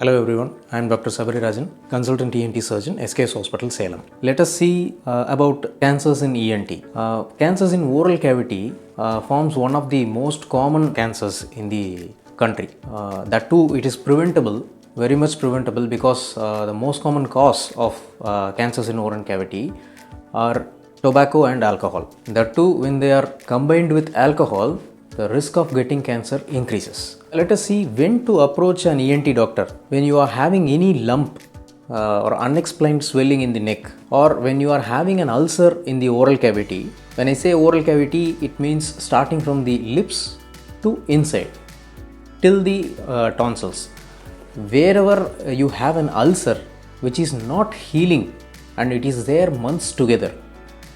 Hello everyone, I am Dr. Sabari Rajan, consultant ENT surgeon, SKS Hospital, Salem. Let us see about cancers in ENT. Cancers in oral cavity forms one of the most common cancers in the country. That too, it is preventable, very much preventable, because the most common cause of cancers in oral cavity are tobacco and alcohol. That too, when they are combined with alcohol, the risk of getting cancer increases. Let us see when to approach an ENT doctor. When you are having any lump or unexplained swelling in the neck, or when you are having an ulcer in the oral cavity. When I say oral cavity, it means starting from the lips to inside till the tonsils. Wherever you have an ulcer which is not healing and it is there months together,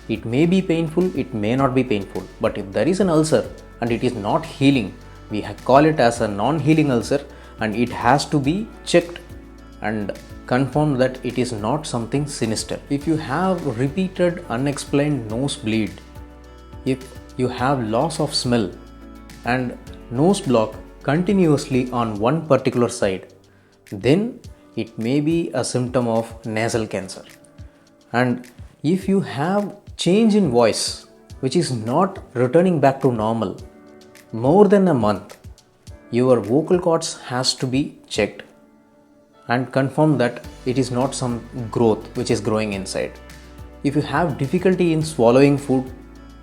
it may be painful, it may not be painful, but if there is an ulcer and it is not healing, we call it as a non-healing ulcer, and it has to be checked and confirmed that it is not something sinister. If you have repeated unexplained nosebleed, if you have loss of smell and nose block continuously on one particular side, then it may be a symptom of nasal cancer. And if you have change in voice which is not returning back to normal more than a month, your vocal cords has to be checked and confirm that it is not some growth which is growing inside. If you have difficulty in swallowing food,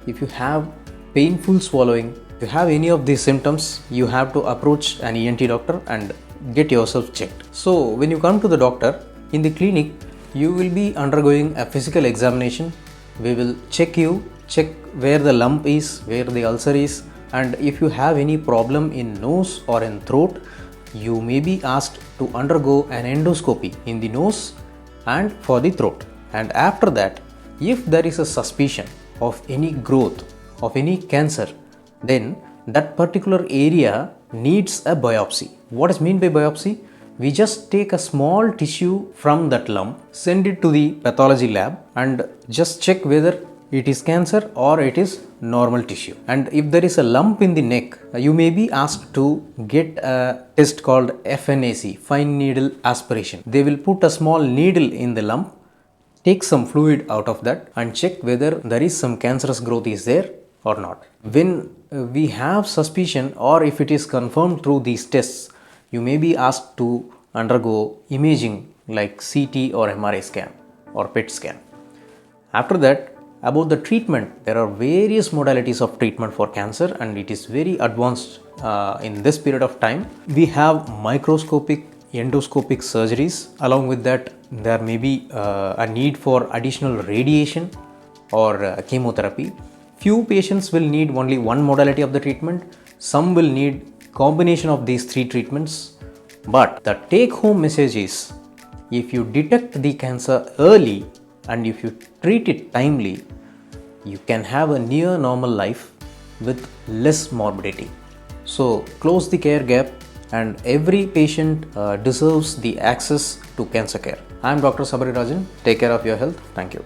if you have painful swallowing, if you have any of these symptoms, you have to approach an ENT doctor and get yourself checked. So when you come to the doctor in the clinic, you will be undergoing a physical examination. We will check where the lump is, where the ulcer is, and if you have any problem in nose or in throat, you may be asked to undergo an endoscopy in the nose and for the throat. And after that, if there is a suspicion of any growth of any cancer, then that particular area needs a biopsy. What is meant by biopsy? We just take a small tissue from that lump, send it to the pathology lab and just check whether it is cancer or it is normal tissue. And if there is a lump in the neck, you may be asked to get a test called FNAC, fine needle aspiration. They will put a small needle in the lump, take some fluid out of that and check whether there is some cancerous growth is there or not. When we have suspicion, or if it is confirmed through these tests, you may be asked to undergo imaging like CT or MRI scan or PET scan. After that, about the treatment, there are various modalities of treatment for cancer and it is very advanced in this period of time. We have microscopic, endoscopic surgeries. Along with that, there may be a need for additional radiation or chemotherapy. Few patients will need only one modality of the treatment. Some will need combination of these three treatments. But the take-home message is, if you detect the cancer early and if you treat it timely, you can have a near normal life with less morbidity. So close the care gap, and every patient deserves the access to cancer care. I am Dr. Sabari Rajan. Take care of your health. Thank you.